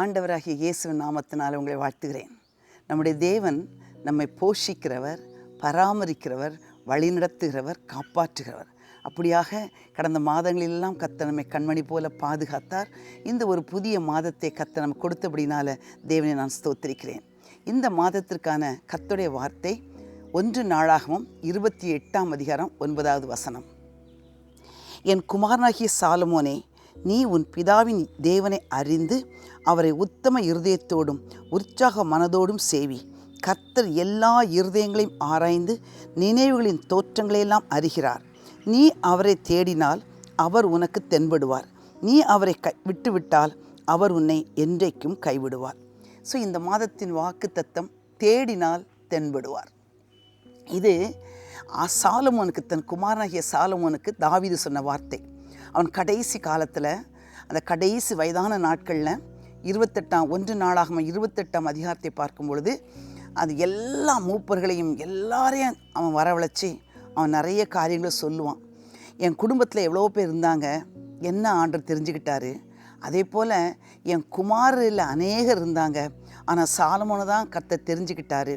ஆண்டவராகிய இயேசுவின் நாமத்தினால் உங்களை வாழ்த்துகிறேன். நம்முடைய தேவன் நம்மை போஷிக்கிறவர், பராமரிக்கிறவர், வழிநடத்துகிறவர், காப்பாற்றுகிறவர். அப்படியாக கடந்த மாதங்களெல்லாம் கர்த்தர் நம்மை கண்மணி போல பாதுகாத்தார். இந்த ஒரு புதிய மாதத்தை கர்த்தர் நமக்கு கொடுத்தபடினால தேவனை நான் ஸ்தோத்திரிக்கிறேன். இந்த மாதத்திற்கான கர்த்தருடைய வார்த்தை 1 நாளாகமம் 28ஆம் அதிகாரம் 9வது வசனம். என் குமாரனாகிய சாலமோனே, நீ உன் பிதாவின் தேவனை அறிந்து அவரை உத்தம இருதயத்தோடும் உற்சாக மனதோடும் சேவி. கர்த்தர் எல்லா இருதயங்களையும் ஆராய்ந்து நினைவுகளின் தோற்றங்களையெல்லாம் அறிகிறார். நீ அவரை தேடினால் அவர் உனக்கு தென்படுவார். நீ அவரை விட்டுவிட்டால் அவர் உன்னை என்றைக்கும் கைவிடுவார். ஸோ இந்த மாதத்தின் வாக்கு தத்தம் தேடினால் தென்படுவார். இது சாலமோனுக்கு, தன் குமாரனாகிய சாலமோனுக்கு தாவீது சொன்ன வார்த்தை. அவன் கடைசி காலத்தில், அந்த கடைசி வயதான நாட்களில் 1 நாளாகமம் 28ஆம் அதிகாரத்தை பார்க்கும் பொழுது அது எல்லா மூப்பர்களையும் எல்லாரையும் அவன் வரவழைச்சி அவன் நிறைய காரியங்களை சொல்லுவான். என் குடும்பத்தில் எவ்வளோ பேர் இருந்தாங்க, என்ன ஆண்டவர் தெரிஞ்சுக்கிட்டாரு. அதே போல் என் குமாரில் அநேகர் இருந்தாங்க, ஆனால் சாலமோனை தான் கர்த்தர் தெரிஞ்சுக்கிட்டாரு.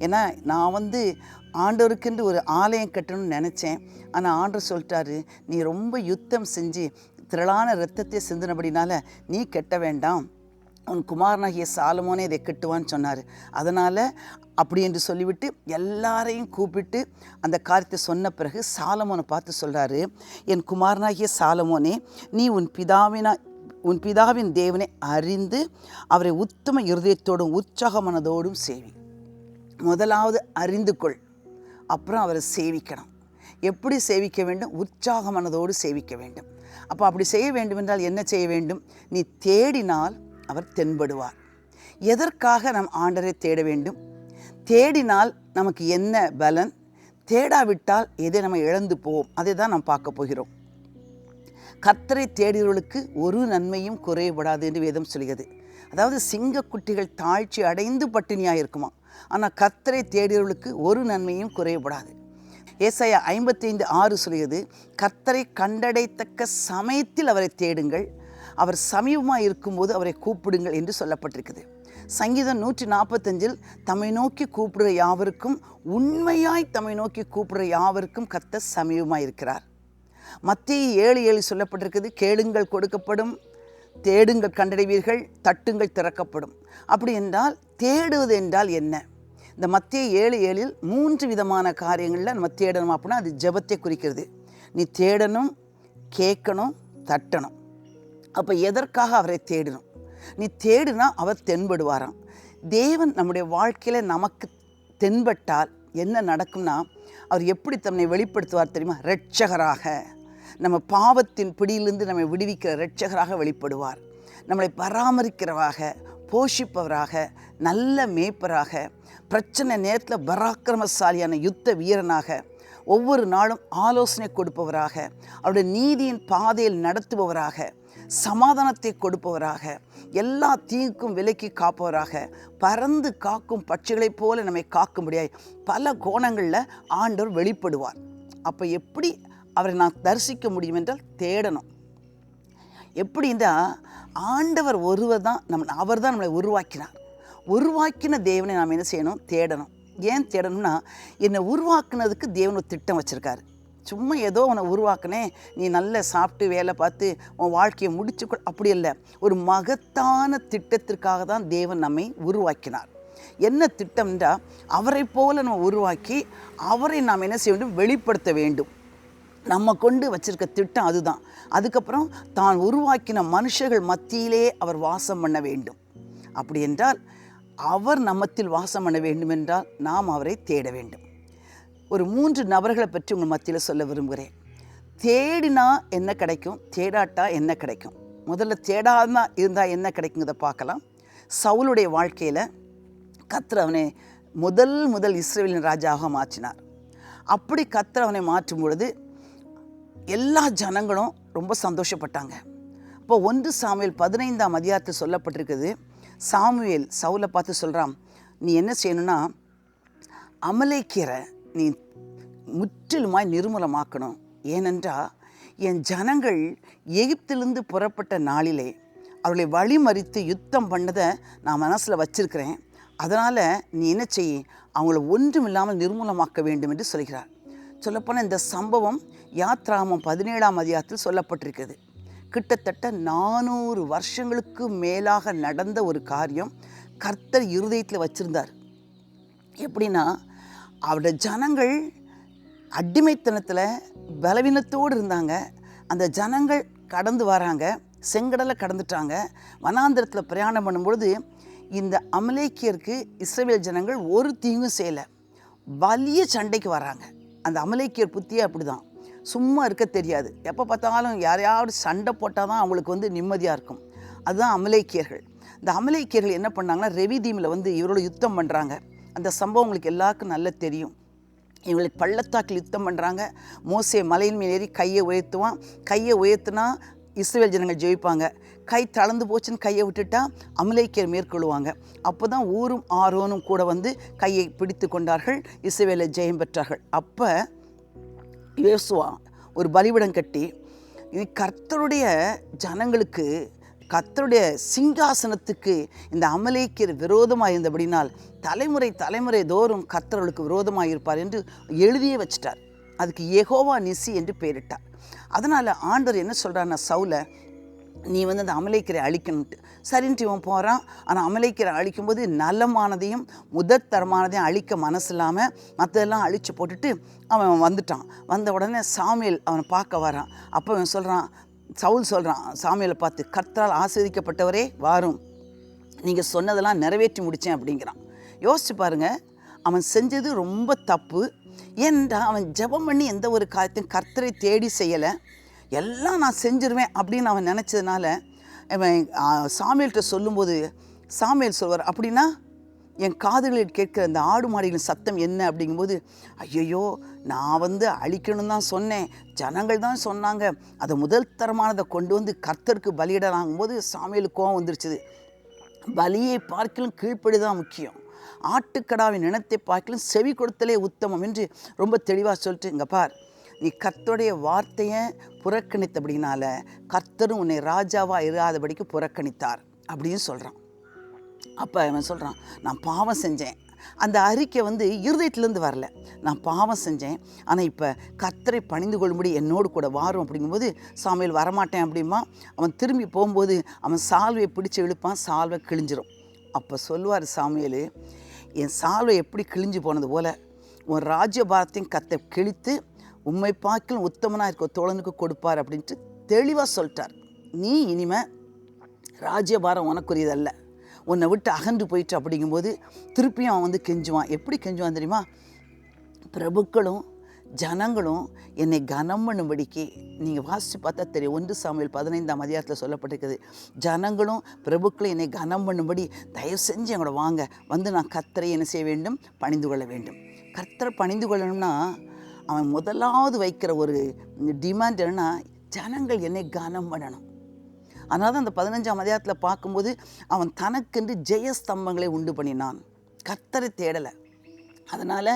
ஏன்னா நான் ஆண்டவருக்கென்று ஒரு ஆலயம் கட்டணும்னு நினச்சேன். ஆனால் ஆண்டவர் சொல்லிட்டாரு, நீ ரொம்ப யுத்தம் செஞ்சு திரளான இரத்தத்தை சிந்தினபடினால நீ கெட்ட வேண்டாம், உன் குமாரனாகிய சாலமோனே இதை கட்டுவான்னு சொன்னார். அதனால் அப்படி என்று சொல்லிவிட்டு எல்லாரையும் கூப்பிட்டு அந்த காரியத்தை சொன்ன பிறகு சாலமோனை பார்த்து சொல்கிறாரு, என் குமாரனாகிய சாலமோனே, நீ உன் பிதாவின் தேவனை அறிந்து அவரை உத்தம இருதயத்தோடும் உற்சாக மனதோடும் சேவி. முதலாவது அறிந்து கொள், அப்புறம் அவரை சேவிக்கணும். எப்படி சேவிக்க வேண்டும்? உற்சாக மனதோடு சேவிக்க வேண்டும். அப்போ அப்படி செய்ய வேண்டும் என்றால் என்ன செய்ய வேண்டும்? நீ தேடினால் அவர் தென்படுவார். எதற்காக நம் ஆண்டரை தேட வேண்டும்? தேடினால் நமக்கு என்ன பலன்? தேடாவிட்டால் எதை நம்ம இழந்து போவோம்? அதை தான் நாம் பார்க்க போகிறோம். கர்த்தரை தேடுகிறவர்களுக்கு ஒரு நன்மையும் குறைபடாது என்று வேதம் சொல்கிறது. அதாவது சிங்கக்குட்டிகள் தாழ்ச்சி அடைந்து பட்டினியாக இருக்குமா, ஆனால் கர்த்தரை தேடுகிறவர்களுக்கு ஒரு நன்மையும் குறைபடாது. ஏசாயா 55:6 சொல்கிறது, கர்த்தரை கண்டடைத்தக்க சமயத்தில் அவரை தேடுங்கள், அவர் சமீபமாக இருக்கும்போது அவரை கூப்பிடுங்கள் என்று சொல்லப்பட்டிருக்குது. சங்கீதம் 145 தம்மை நோக்கி கூப்பிடுற யாவருக்கும், உண்மையாய் தம்மை நோக்கி கூப்பிடுற யாவருக்கும் கர்த்தர் சமீபமாக இருக்கிறார். மத்தேயு 7:7 சொல்லப்பட்டிருக்குது, கேளுங்கள் கொடுக்கப்படும், தேடுங்கள் கண்டடைவீர்கள், தட்டுங்கள் திறக்கப்படும். அப்படி என்றால் தேடுவது என்றால் என்ன? இந்த மத்தேயு 7:7 3 விதமான காரியங்களில் நம்ம தேடணும். அப்படின்னா அது ஜெபத்தை குறிக்கிறது. நீ தேடணும், கேட்கணும், தட்டணும். அப்போ எதற்காக அவரை தேடணும்? நீ தேடினா அவர் தென்படுவாராம். தேவன் நம்முடைய வாழ்க்கையில் நமக்கு தென்பட்டால் என்ன நடக்கும்னா, அவர் எப்படி தன்னை வெளிப்படுத்துவார் தெரியுமா? இரட்சகராக, நம்ம பாவத்தின் பிடியிலிருந்து நம்மை விடுவிக்கிற இரட்சகராக வெளிப்படுவார். நம்மளை பராமரிக்கிறவராக, போஷிப்பவராக, நல்ல மேய்ப்பராக, பிரச்சனை நேரத்தில் பராக்கிரமசாலியான யுத்த வீரனாக, ஒவ்வொரு நாளும் ஆலோசனை கொடுப்பவராக, அவருடைய நீதியின் பாதையில் நடத்துபவராக, சமாதானத்தை கொடுப்பவராக, எல்லா தீங்கும் விலக்கி காப்பவராக, பறந்து காக்கும் பட்சிகளைப் போல நம்மை காக்கும்படியாய் பல கோணங்களில் ஆண்டவர் வெளிப்படுவார். அப்போ எப்படி அவரை நான் தரிசிக்க முடியும் என்றால் தேடணும். எப்படின்னா, ஆண்டவர் ஒருவர் தான் அவர் தான் நம்மளை உருவாக்கினார். உருவாக்கின தேவனை நாம் என்ன செய்யணும்? தேடணும். ஏன் தேடணும்னா, என்னை உருவாக்குனதுக்கு தேவன் ஒரு திட்டம் வச்சுருக்காரு. சும்மா ஏதோ உன்னை உருவாக்குனேன், நீ நல்லா சாப்பிட்டு வேலை பார்த்து உன் வாழ்க்கையை முடிச்சுக்கொள், அப்படி இல்லை. ஒரு மகத்தான திட்டத்திற்காக தான் தேவன் நம்மை உருவாக்கினார். என்ன திட்டம்ன்றா, அவரை போல நம்ம உருவாக்கி அவரை நாம் என்ன செய்ய வேண்டும்? வெளிப்படுத்த வேண்டும். நம்ம கொண்டு வச்சிருக்க திட்டம் அதுதான். அதுக்கப்புறம் தான் உருவாக்கின மனுஷர்கள் மத்தியிலே அவர் வாசம் பண்ண வேண்டும். அப்படி என்றால் அவர் நம்மத்தில் வாசம் பண்ண வேண்டும் என்றால் நாம் அவரை தேட வேண்டும். ஒரு 3 நபர்களை பற்றி உங்கள் மத்தியில் சொல்ல விரும்புகிறேன். தேடினா என்ன கிடைக்கும், தேடாட்டா என்ன கிடைக்கும்? முதல்ல தேடாமல் இருந்தால் என்ன கிடைக்குங்கிறத பார்க்கலாம். சவுலுடைய வாழ்க்கையில் கர்த்தர் அவனை முதல் இஸ்ரவேலின் ராஜாவாக மாற்றினார். அப்படி கர்த்தர் அவனை மாற்றும் பொழுது எல்லா ஜனங்களும் ரொம்ப சந்தோஷப்பட்டாங்க. அப்போ 1 சாமுவேல் 15ஆம் அதிகாரத்தில் சொல்லப்பட்டிருக்குது, சாமுவேல் சவுலை பார்த்து சொல்கிறான், நீ என்ன செய்யணும்னா, அமலேக்கியரை நீ முற்றிலுமாய் நிர்மூலமாக்கணும். ஏனென்றால் என் ஜனங்கள் எகிப்திலிருந்து புறப்பட்ட நாளிலே அவர்களை வழிமறித்து யுத்தம் பண்ணதை நான் மனசில் வச்சிருக்கிறேன். அதனால் நீ என்ன செய், அவங்கள ஒன்றும் இல்லாமல் நிர்மூலமாக்க வேண்டும் என்று சொல்கிறார். சொல்லப்போனால் இந்த சம்பவம் யாத்ராகமம் 17ஆம் அதிகாரத்தில் சொல்லப்பட்டிருக்கிறது. கிட்டத்தட்ட 400 வருஷங்களுக்கு மேலாக நடந்த ஒரு காரியம் கர்த்தர் இருதயத்தில் வச்சிருந்தார். எப்படின்னா, அவருடைய ஜனங்கள் அடிமைத்தனத்தில் பலவீனத்தோடு இருந்தாங்க. அந்த ஜனங்கள் கடந்து வராங்க, செங்கடலை கடந்துட்டாங்க. வனாந்திரத்தில் பிரயாணம் பண்ணும்பொழுது இந்த அமலேக்கியருக்கு இஸ்ரவேல் ஜனங்கள் ஒரு தீங்கும் செய்யலை. வலிய சண்டைக்கு வராங்க. அந்த அமலேக்கியர் புத்தியே அப்படி தான், சும்மா இருக்க தெரியாது. எப்போ பார்த்தாலும் யாரையாவது சண்டை போட்டால் தான் அவங்களுக்கு நிம்மதியாக இருக்கும். அதுதான் அமலேக்கியர்கள். இந்த அமலேக்கியர்கள் என்ன பண்ணாங்கன்னா, ரெவிதீமில் இவரோட யுத்தம் பண்ணுறாங்க. அந்த சம்பவம் உங்களுக்கு எல்லாருக்கும் நல்லா தெரியும். இவங்களுக்கு பள்ளத்தாக்கில் யுத்தம் பண்ணுறாங்க. மோசே மலையின் மேல் ஏறி கையை உயர்த்துவான். கையை உயர்த்தினா இஸ்ரவேல் ஜனங்கள் ஜெயிப்பாங்க. கை தளர்ந்து போச்சுன்னு கையை விட்டுட்டா அமலேக்கியர் மேற்கொள்ளுவாங்க. அப்போ தான் ஊரும் ஆரோனும் கூட கையை பிடித்து கொண்டார்கள், இஸ்ரவேலை ஜெயம் பெற்றார்கள். அப்போ யோசுவா ஒரு பலிபீடம் கட்டி, இது கர்த்தருடைய ஜனங்களுக்கு, கர்த்தருடைய சிங்காசனத்துக்கு இந்த அமலேக்கியர் விரோதமாக இருந்தபடினால் தலைமுறை தோறும் கர்த்தர்களுக்கு விரோதமாக இருப்பார் என்று எழுதியே வச்சிட்டார். அதுக்கு யெகோவா நிசி என்று பெயரிட்டார். அதனால் ஆண்டவர் என்ன சொல்கிறாருன்னா, சவுலை நீ அந்த அமலேக்கியரை அழிக்கணுன்ட்டு. சரின்ட்டு இவன் போகிறான். ஆனால் அமலேக்கியரை அழிக்கும்போது நலமானதையும் முதற்தரமானதையும் அழிக்க மனசு இல்லாமல் மற்றதெல்லாம் அழித்து போட்டுட்டு அவன் வந்துட்டான். வந்த உடனே சாமுவேல் அவனை பார்க்க வரான். அப்போ அவன் சொல்கிறான், சவுல் சொல்கிறான் சாமுவேலை பார்த்து, கர்த்தரால் ஆசீர்வதிக்கப்பட்டவரே வாரும், நீங்கள் சொன்னதெல்லாம் நிறைவேற்றி முடித்தேன் அப்படிங்கிறான். யோசிச்சு பாருங்கள், அவன் செஞ்சது ரொம்ப தப்பு. ஏன்டா அவன் ஜெபம் பண்ணி எந்த ஒரு காரியத்தையும் கர்த்தரை தேடி செய்யலை. எல்லாம் நான் செஞ்சிருவேன் அப்படின்னு அவன் நினச்சதுனால அவன் சாமுவேல்கிட்ட சொல்லும்போது சாமுவேல் சொல்வார், அப்படின்னா என் காதுகளில் கேட்கிற அந்த ஆடு மாடுகளின் சத்தம் என்ன அப்படிங்கும்போது, ஐயோ நான் அழிக்கணும் தான் சொன்னேன், ஜனங்கள் தான் சொன்னாங்க, அதை முதல் தரமானதை கொண்டு கர்த்தருக்கு பலியிடலாங்கும்போது சாமுவேலுக்கு கோவம் வந்துருச்சுது. பலியை பார்க்கலும் கீழ்ப்படிதான் முக்கியம், ஆட்டுக்கடாவின் இனத்தை பார்க்கலும் செவி கொடுத்தலே உத்தமம் என்று ரொம்ப தெளிவாக சொல்லிட்டு, இங்கே பார், நீ கர்த்தருடைய வார்த்தையை புறக்கணித்தபடினால கர்த்தரும் உன்னை ராஜாவாக இராதபடிக்கு புறக்கணித்தார் அப்படின்னு சொல்கிறான். அப்போ அவன் சொல்கிறான், நான் பாவம் செஞ்சேன். அந்த அறிக்கை இருதயத்திலேருந்து வரல, நான் பாவம் செஞ்சேன், ஆனால் இப்போ கர்த்தரை பணிந்து கொள்ளும்படி என்னோடு கூட வாரும் அப்படிங்கும்போது சாமுவேல் வரமாட்டேன் அப்படிமா. அவன் திரும்பி போகும்போது அவன் சால்வையை பிடிச்சி இழுப்பான், சால்வை கிழிஞ்சிரும். அப்போ சொல்லுவார் சாமுவேல், என் சால்வை எப்படி கிழிஞ்சு போனது போல் உன் ராஜ்யபாரத்தையும் கர்த்தர் கிழித்து உம்மை பார்க்கலும் உத்தமனாக இருக்க தோழனுக்கு கொடுப்பார் அப்படின்ட்டு தெளிவாக சொல்லிட்டார். நீ இனிமேல் ராஜ்யபாரம் உனக்குரியதல்ல, உன்னை விட்டு அகன்று போயிட்டு அப்படிங்கும்போது திருப்பியும் அவன் கெஞ்சுவான். எப்படி கெஞ்சுவான் தெரியுமா? பிரபுக்களும் ஜனங்களும் என்னை கனம் பண்ணும்படிக்கு, நீங்கள் வாசித்து பார்த்தா தெரியும், 1 சாமுவேல் 15ஆம் அதிகாரத்தில் சொல்லப்பட்டிருக்குது, ஜனங்களும் பிரபுக்களும் என்னை கனம் பண்ணும்படி தயவு செஞ்சு எங்களோட வாங்க, நான் கர்த்தரை என்ன செய்ய வேண்டும், பணிந்து கொள்ள வேண்டும். கர்த்தரை பணிந்து கொள்ளணும்னா அவன் முதலாவது வைக்கிற ஒரு டிமாண்ட் என்னென்னா, ஜனங்கள் என்னை கனம் பண்ணணும். அதனால தான் அந்த 15ஆம் அதிகாரத்தில் பார்க்கும்போது அவன் தனக்கென்று ஜெயஸ்தம்பங்களை உண்டு பண்ணினான், கர்த்தரை தேடலை. அதனால்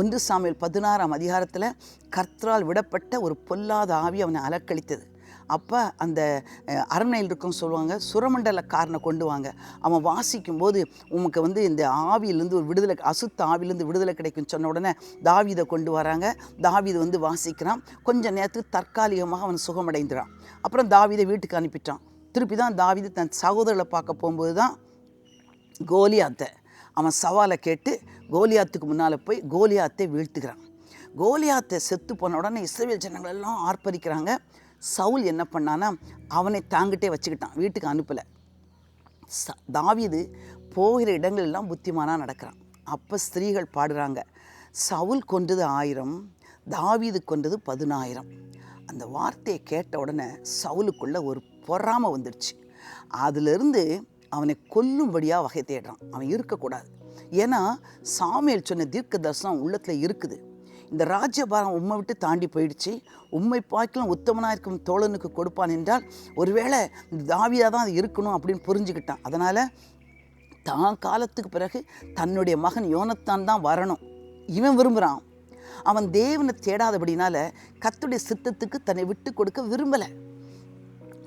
1 சாமுவேல் 16ஆம் அதிகாரத்தில் கர்த்தரால் விடப்பட்ட ஒரு பொல்லாத ஆவி அவனை அலக்களித்தது. அப்போ அந்த அரண்மனையில் இருக்குன்னு சொல்லுவாங்க, சுரமண்டலக்காரனை கொண்டு வாங்க, அவன் வாசிக்கும்போது உமக்கு இந்த ஆவியிலேருந்து ஒரு விடுதலை, அசுத்த ஆவியிலேருந்து விடுதலை கிடைக்குன்னு சொன்ன உடனே தாவீதை கொண்டு வராங்க. தாவீது வாசிக்கிறான். கொஞ்சம் நேரத்துக்கு தற்காலிகமாக அவன் சுகமடைந்துறான். அப்புறம் தாவீதை வீட்டுக்கு அனுப்பிட்டான். திருப்பி தான் தாவீது தன் சகோதரர்களை பார்க்க போகும்போது தான் கோலியாத்தை அவன் சவாலை கேட்டு கோலியாத்துக்கு முன்னால் போய் கோலியாத்தை வீழ்த்துக்கிறான். கோலியாத்தை செத்து போன உடனே இஸ்ரவேல் ஜனங்கள் எல்லாம் ஆர்ப்பரிக்கிறாங்க. சவுல் என்ன பண்ணான்னா, அவனை தாங்கிட்டே வச்சுக்கிட்டான், வீட்டுக்கு அனுப்பலை. தாவீது போகிற இடங்களெல்லாம் புத்திமானாக நடக்கிறான். அப்போ ஸ்திரீகள் பாடுறாங்க, சவுல் கொன்றது 1000, தாவீது கொன்றது 10000. அந்த வார்த்தையை கேட்ட உடனே சவுலுக்குள்ளே ஒரு பொறாமை வந்துடுச்சு. அதிலிருந்து அவனை கொல்லும்படியாக வகை தேடுறான். அவன் இருக்கக்கூடாது. ஏன்னா சாமுவேல் சொன்ன தீர்க்க தரிசனம் உள்ளத்தில் இருக்குது. இந்த ராஜ்யபாரம் உம்மை விட்டு தாண்டி போயிடுச்சு, உம்மை பார்க்கலாம் உத்தமனாக இருக்கும் தோழனுக்கு கொடுப்பான் என்றால் ஒருவேளை தாவீதாக தான் அது இருக்கணும் அப்படின்னு புரிஞ்சுக்கிட்டான். அதனால் தான் காலத்துக்கு பிறகு தன்னுடைய மகன் யோனத்தான் தான் வரணும் இவன் விரும்புகிறான். அவன் தேவனை தேடாதபடினால கர்த்தருடைய சித்தத்துக்கு தன்னை விட்டு கொடுக்க விரும்பலை.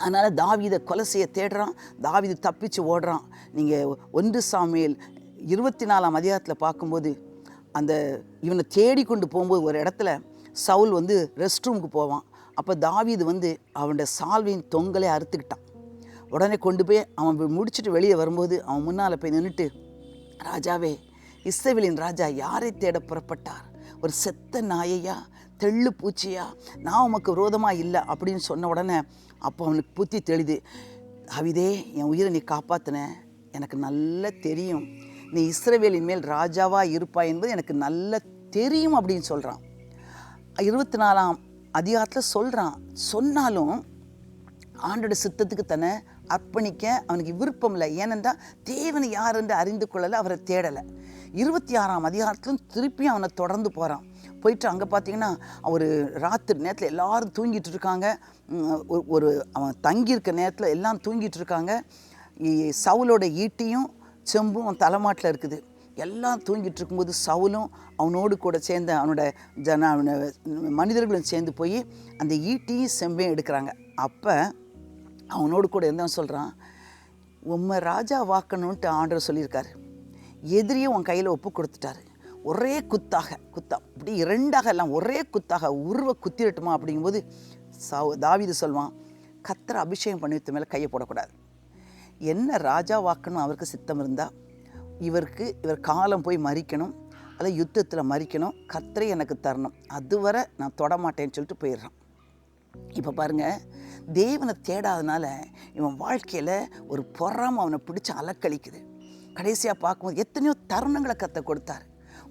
அதனால் தாவீதை கொலை செய்ய தேடுறான். தாவீது தப்பிச்சு ஓடுறான். நீங்கள் 1 சாமுவேல் 24ஆம் அதிகாரத்தில் பார்க்கும்போது அந்த இவனை தேடி கொண்டு போகும்போது ஒரு இடத்துல சவுல் வந்து ரெஸ்ட் ரூமுக்கு போவான். அப்போ தாவீது வந்து அவனோட சால்வையின் தொங்கலை அறுத்துக்கிட்டான். உடனே கொண்டு போய் அவன் முடிச்சுட்டு வெளியே வரும்போது அவன் முன்னால் போய் நின்றுட்டு, ராஜாவே, இஸ்ரவேலின் ராஜா யாரை தேட புறப்பட்டார்? ஒரு செத்த நாயையா, தெள்ளு பூச்சியா? நான் உமக்கு விரோதமாக இல்லை அப்படின்னு சொன்ன உடனே அப்போ அவனுக்கு புத்தி தெளிது. தாவீதே, என் உயிரை நீ காப்பாற்றின, எனக்கு நல்லா தெரியும். நீ இஸ்ரவேலின் மேல் ராஜாவாக இருப்பாய் என்பது எனக்கு நல்லா தெரியும் அப்படின்னு சொல்கிறான். 24ஆம் அதிகாரத்தில் சொல்கிறான். சொன்னாலும் ஆண்டோட சித்தத்துக்கு தன்னை அர்ப்பணிக்க அவனுக்கு விருப்பம் இல்லை. ஏனென்றால் தேவனை யார் என்று அறிந்து கொள்ளலை, அவரை தேடலை. 26ஆம் அதிகாரத்திலும் திருப்பியும் அவனை தொடர்ந்து போகிறான். போயிட்டு அங்கே பார்த்தீங்கன்னா ஒரு ராத்திரி நேரத்தில் எல்லோரும் தூங்கிட்டு இருக்காங்க. ஒரு அவன் தங்கியிருக்க நேரத்தில் எல்லாம் தூங்கிட்டு இருக்காங்க. சவுலோட ஈட்டியும் செம்பும் அவன் தலைமாட்டில் இருக்குது. எல்லாம் தூங்கிட்டு இருக்கும்போது சவுலும் அவனோடு கூட சேர்ந்த அவனோட மனிதர்களும் சேர்ந்து போய் அந்த ஈட்டியும் செம்பையும் எடுக்கிறாங்க. அப்போ அவனோடு கூட இருந்தவன் சொல்கிறான், உம்மை ராஜா வாக்கணுன்ட்டு ஆண்டவர் சொல்லியிருக்காரு. எதிரியே உன் கையில் ஒப்பு கொடுத்துட்டாரு. ஒரே குத்தாக இப்படி 2ஆக எல்லாம் ஒரே குத்தாக உருவ குத்திரட்டுமா அப்படிங்கும்போது தாவீது சொல்வான், கர்த்தரை அபிஷேகம் பண்ணி வைத்த மேலே கையை போடக்கூடாது. என்ன ராஜா வாக்கணும் அவருக்கு சித்தம் இருந்தால் இவர் காலம் போய் மறிக்கணும், அதை யுத்தத்தில் மறிக்கணும், கர்த்தரை எனக்கு தரணும், அதுவரை நான் தொடமாட்டேன்னு சொல்லிட்டு போயிடுறான். இப்போ பாருங்கள், தேவனை தேடாதனால இவன் வாழ்க்கையில் ஒரு பொறாமை அவனை பிடிச்சி அலக்களிக்குது. கடைசியாக பார்க்கும்போது எத்தனையோ தருணங்களை கர்த்தர் கொடுத்தார்.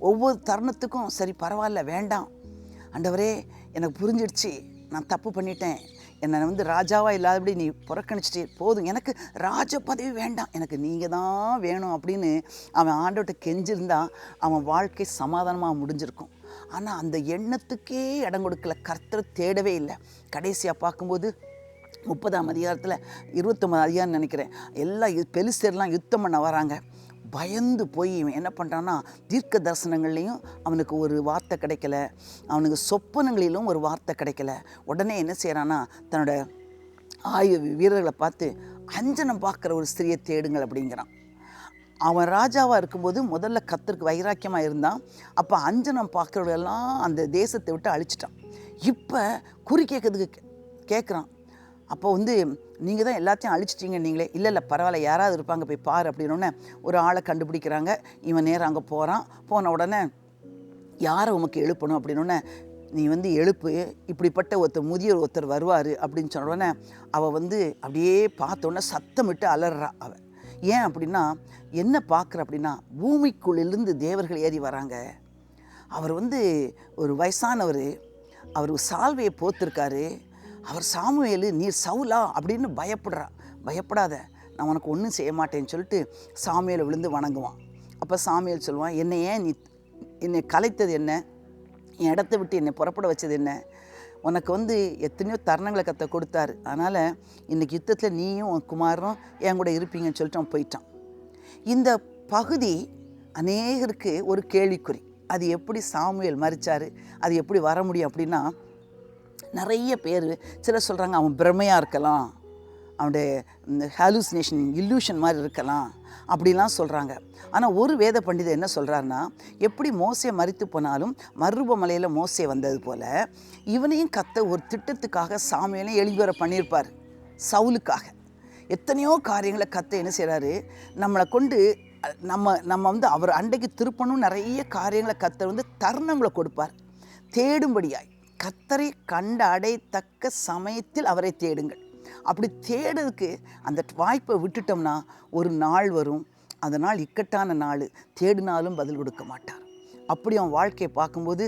ஒவ்வொரு தருணத்துக்கும் சரி பரவாயில்ல, வேண்டாம் ஆண்டவரே, எனக்கு புரிஞ்சிடுச்சு, நான் தப்பு பண்ணிட்டேன், என்னை வந்து ராஜாவாக இல்லாதபடி நீ புறக்கணிச்சிட்டே, போதும், எனக்கு ராஜ பதவி வேண்டாம், எனக்கு நீங்கள் தான் வேணும் அப்படின்னு அவன் ஆண்டவர்கிட்ட கெஞ்சிருந்தால் அவன் வாழ்க்கை சமாதானமாக முடிஞ்சிருக்கும். ஆனால் அந்த எண்ணத்துக்கே இடம் கொடுக்கல, கர்த்தரை தேடவே இல்லை. கடைசியாக பார்க்கும்போது 30ஆம் அதிகாரத்தில் 29ஆம் அதிகாரம் நினைக்கிறேன், எல்லாம் பெலிஸ்தர்லாம் யுத்தம் பண்ண வராங்க. பயந்து போய் இவன் என்ன பண்ணுறான்னா, தீர்க்க தரிசனங்கள்லேயும் அவனுக்கு ஒரு வார்த்தை கிடைக்கல, அவனுக்கு சொப்பனங்களிலும் ஒரு வார்த்தை கிடைக்கல. உடனே என்ன செய்கிறான்னா, தன்னோட வீரர்களை பார்த்து அஞ்சனம் பார்க்குற ஒரு ஸ்திரியை தேடுங்கள் அப்படிங்கிறான். அவன் ராஜாவாக இருக்கும்போது முதல்ல கர்த்தருக்கு வைராக்கியமாக இருந்தான். அப்போ அஞ்சனம் பார்க்குறவர்களெல்லாம் அந்த தேசத்தை விட்டு அழிச்சிட்டான். இப்போ குறி கேட்கறதுக்கு கேட்குறான். அப்போ வந்து நீங்கள் தான் எல்லாத்தையும் அழிச்சிட்டிங்க நீங்களே. இல்லை பரவாயில்ல, யாராவது இருப்பாங்க, போய் பாரு அப்படின்னோடனே ஒரு ஆளை கண்டுபிடிக்கிறாங்க. இவன் நேரம் அங்கே போகிறான். போன உடனே யாரை உமக்கு எழுப்பணும் அப்படின்னோடனே, நீ வந்து எழுப்பு, இப்படிப்பட்ட முதியவர் வருவார் அப்படின்னு சொன்ன உடனே அவள் வந்து அப்படியே பார்த்தோன்னே சத்தமிட்டு அலறா. அவள் ஏன் அப்படின்னா, என்ன பார்க்குற அப்படின்னா, பூமிக்குள்ளிருந்து தேவர்கள் ஏறி வராங்க. அவர் வந்து ஒரு வயசானவர், அவர் சால்வையை போத்திருக்காரு. அவர் சாமுவேலு, நீர் சவுலா அப்படின்னு பயப்படாத, நான் உனக்கு ஒன்றும் செய்ய மாட்டேன்னு சொல்லிட்டு சாமுவேலை விழுந்து வணங்குவான். அப்போ சாமுவேல் சொல்லுவான், என்னை கலைத்தது என்ன, என் இடத்த விட்டு என்னை புறப்பட வச்சது என்ன, உனக்கு வந்து எத்தனையோ தருணங்களை கர்த்தர் கொடுத்தாரு, அதனால் இன்றைக்கி யுத்தத்தில் நீயும் உன் குமாரனும் என் கூட இருப்பீங்கன்னு சொல்லிட்டு அவன் போயிட்டான். இந்த பகுதி அநேகருக்கு ஒரு கேள்விக்குறி. அது எப்படி சாமுவேல் மரித்தார், அது எப்படி வர முடியும் அப்படின்னா, நிறைய பேர் சிலர் சொல்கிறாங்க அவன் பிரமையாக இருக்கலாம், அவனுடைய இந்த ஹாலுசினேஷன் இல்லூஷன் மாதிரி இருக்கலாம் அப்படிலாம் சொல்கிறாங்க. ஆனால் ஒரு வேத பண்டிதர் என்ன சொல்கிறாருன்னா, எப்படி மோசே மரித்து போனாலும் மறுரூபமலையில் மோசே வந்தது போல் இவனையும் கர்த்தர் ஒரு திட்டத்துக்காக சாமுவேலையும் எழுதி வர பண்ணியிருப்பார். சவுலுக்காக எத்தனையோ காரியங்களை கர்த்தர் என்ன செய்கிறாரு, நம்மளை கொண்டு நம்ம வந்து அவர் அண்டைக்கு திருப்பணும். நிறைய காரியங்களை கர்த்தர் வந்து தருணங்களை கொடுப்பார். தேடும்படியாய் கர்த்தரை கண்டு அடையத்தக்க சமயத்தில் அவரை தேடுங்கள். அப்படி தேடுறதுக்கு அந்த வாய்ப்பை விட்டுட்டோம்னா ஒரு நாள் வரும், அந்த நாள் இக்கட்டான நாள், தேடினாலும் பதில் கொடுக்க மாட்டார். அப்படி அவன் வாழ்க்கையை பார்க்கும்போது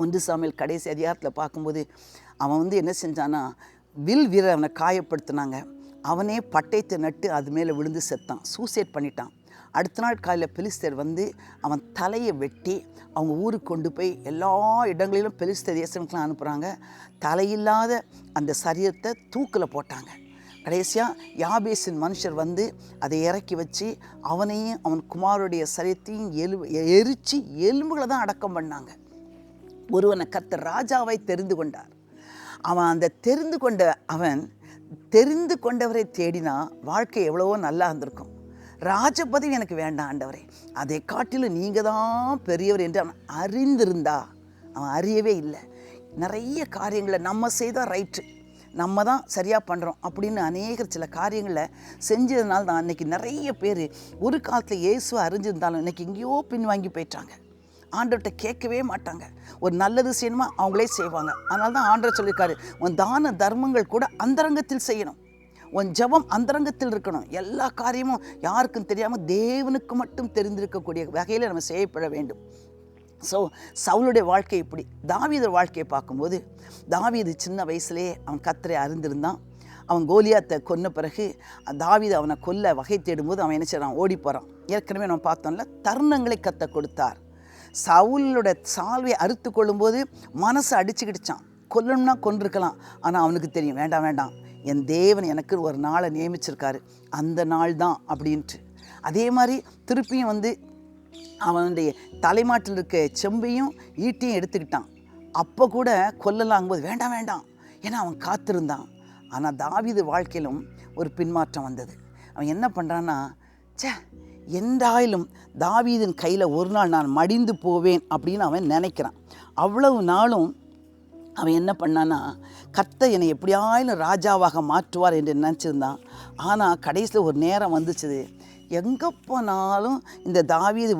1 சாமுவேல் கடைசி அதிகாரத்தில் பார்க்கும்போது அவன் வந்து என்ன செஞ்சான்னா, வில் வீரர் அவனை காயப்படுத்தினாங்க. அவனே பட்டயத்தை நட்டு அது மேலே விழுந்து செத்தான், சூசைட் பண்ணிட்டான். அடுத்த நாள் காலையில் பெலிஸ்தர் வந்து அவன் தலையை வெட்டி அவங்க ஊருக்கு கொண்டு போய் எல்லா இடங்களிலும் பெலிஸ்தர் தேசங்களுக்கெலாம் அனுப்புகிறாங்க. தலையில்லாத அந்த சரீரத்தை தூக்கில் போட்டாங்க. கடைசியாக யாபேசின் மனுஷர் வந்து அதை இறக்கி வச்சு அவனையும் அவன் குமாருடைய சரீரத்தையும் எரித்து எலும்புகளை தான் அடக்கம் பண்ணாங்க. ஒருவனை கர்த்தர் ராஜாவை தெரிந்து கொண்டார். அவன் அந்த தெரிந்து கொண்ட அவன் தெரிந்து கொண்டவரை தேடினா வாழ்க்கை எவ்வளவோ நல்லா இருந்திருக்கும். ராஜ பதவி எனக்கு வேண்டாம் ஆண்டவரே, அதை காட்டிலும் நீங்கள் தான் பெரியவர் என்று அவன் அறிந்திருந்தா, அவன் அறியவே இல்லை. நிறைய காரியங்களை நம்ம செய்தால் ரைட்டு, நம்ம தான் சரியாக பண்ணுறோம் அப்படின்னு அநேகர் சில காரியங்களை செஞ்சதுனால தான் அன்றைக்கி நிறைய பேர் ஒரு காலத்தில் இயேசுவை அறிஞ்சிருந்தாலும் இன்றைக்கி எங்கேயோ பின்வாங்கி போயிட்டாங்க. ஆண்டவர்கிட்ட கேட்கவே மாட்டாங்க. ஒரு நல்லது செய்யணுமா அவங்களே செய்வாங்க. அதனால தான் ஆண்டவர் சொல்லியிருக்காரு, உன் தான தர்மங்கள் கூட அந்தரங்கத்தில் செய்யணும், உன் ஜெபம் அந்தரங்கத்தில் இருக்கணும். எல்லா காரியமும் யாருக்கும் தெரியாமல் தேவனுக்கு மட்டும் தெரிந்திருக்கக்கூடிய வகையில் நம்ம செய்யப்பட வேண்டும். சவுலுடைய வாழ்க்கை இப்படி. தாவீது வாழ்க்கையை பார்க்கும்போது, தாவீது சின்ன வயசுலேயே அவன் கர்த்தரை அறிந்திருந்தான். அவன் கோலியாத்தை கொன்ன பிறகு தாவீது அவனை கொல்ல வகை தேடும்போது அவன் என்ன செய்றான், ஓடி போகிறான். ஏற்கனவே நம்ம பார்த்தோம்ல, தருணங்களை கர்த்தர் கொடுத்தார். சவுலோட சால்வை அறுத்து கொள்ளும்போது மனசை அடிச்சுக்கிடுச்சான். கொல்லணும்னா கொன்றிருக்கலாம், ஆனால் அவனுக்கு தெரியும், வேண்டாம் வேண்டாம், என் தேவன் எனக்கு ஒரு நாளை நியமிச்சிருக்காரு, அந்த நாள் தான் அப்படின்ட்டு. அதே மாதிரி திருப்பியும் அவனுடைய தலைமாட்டில் இருக்க செம்பையும் ஈட்டியும் எடுத்துக்கிட்டான். அப்போ கூட கொல்லலாங்கும்போது வேண்டாம் வேண்டாம், ஏன்னா அவன் காத்திருந்தான். ஆனால் தாவீது வாழ்க்கையிலும் ஒரு பின்மாற்றம் வந்தது. அவன் என்ன பண்ணுறான்னா, என்றாயிலும் தாவீதின் கையில் ஒரு நாள் நான் மடிந்து போவேன் அப்படின்னு அவன் நினைக்கிறான். அவ்வளவு நாளும் அவன் என்ன பண்ணான்னா, கர்த்தர் என்னை எப்படியாயிலும் ராஜாவாக மாற்றுவார் என்று நினச்சிருந்தான். ஆனால் கடைசியில் ஒரு நேரம் வந்துச்சு, எங்கே போனாலும் இந்த தாவீது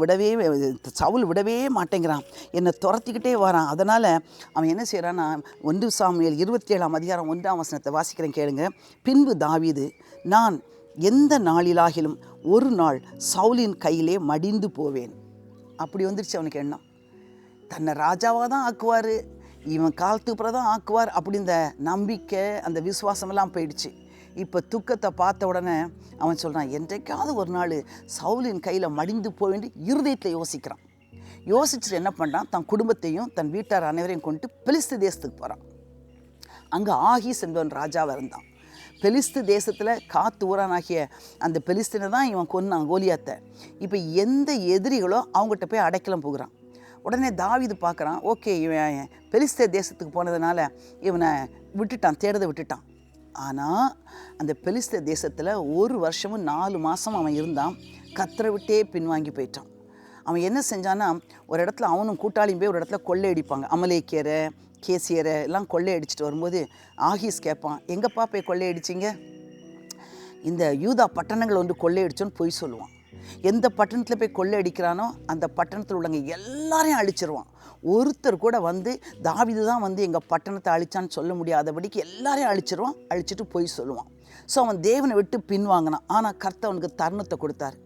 சவுல் விடவே மாட்டேங்கிறான், என்னை துரத்திக்கிட்டே வரான். அதனால் அவன் என்ன செய்கிறான்னா, 1 சாமுவேல் 27:1 வாசிக்கிறேன் கேளுங்க. பின்பு தாவீது, நான் எந்த நாளிலாகிலும் ஒரு நாள் சவுலின் கையிலே மடிந்து போவேன். அப்படி வந்துருச்சு அவனுக்கு எண்ணம். தன்னை ராஜாவாக தான் ஆக்குவார், இவன் காலத்துக்கு அப்புறம் தான் ஆக்குவார், அப்படி இந்த நம்பிக்கை அந்த விசுவாசமெல்லாம் போயிடுச்சு. இப்போ துக்கத்தை பார்த்த உடனே அவன் சொல்கிறான், என்றைக்காவது ஒரு நாள் சவுலின் கையில் மடிந்து போவேன்னு இருதயத்தில் யோசிக்கிறான். யோசிச்சுட்டு என்ன பண்ணுறான், தன் குடும்பத்தையும் தன் வீட்டார் அனைவரையும் கொண்டு பெலிஸ்து தேசத்துக்கு போகிறான். அங்கே ஆகீஸ் என்பவன் ராஜாவாக இருந்தான். பெலிஸ்து தேசத்தில் காத்து ஊரானாகிய அந்த பெலிஸ்தினை தான் இவன் கொன்னான், கோலியாத்தை. இப்போ எந்த எதிரிகளோ அவங்ககிட்ட போய் அடைக்கலம் போகிறான். உடனே தாவீது பார்க்குறான், ஓகே, இவன் பெலிஸ்தே தேசத்துக்கு போனதுனால இவனை தேடுறதை விட்டுட்டான். ஆனால் அந்த பெலிஸ்தே தேசத்தில் 1 வருஷமும் 4 மாதம் அவன் இருந்தான். கர்த்தரை விட்டே பின்வாங்கி போயிட்டான். அவன் என்ன செஞ்சான்னா, ஒரு இடத்துல அவனும் கூட்டாளியும் போய் ஒரு இடத்துல கொள்ளையடிப்பாங்க. அமலேக்கியரை, கேசியரை எல்லாம் கொள்ளையடிச்சிட்டு வரும்போது ஆகீஸ் கேட்பான், எங்கப்பா போய் கொள்ளையடிச்சிங்க? இந்த யூதா பட்டணங்கள் கொள்ளையடிச்சோன்னு பொய் சொல்லுவான். எந்த பட்டணத்தில் போய் கொள்ளையடிக்கிறானோ அந்த பட்டணத்தில் உள்ளவங்க எல்லாரையும் அழிச்சிருவான். ஒருத்தர் கூட தாவீது தான் எங்கள் பட்டணத்தை அழிச்சான்னு சொல்ல முடியாதபடிக்கு எல்லாரையும் அழிச்சிருவான். அழிச்சிட்டு பொய் சொல்லுவான். அவன் தேவனை விட்டு பின்வாங்கினான். ஆனால் கர்த்தர் அவனுக்கு தருணத்தை கொடுத்தார்.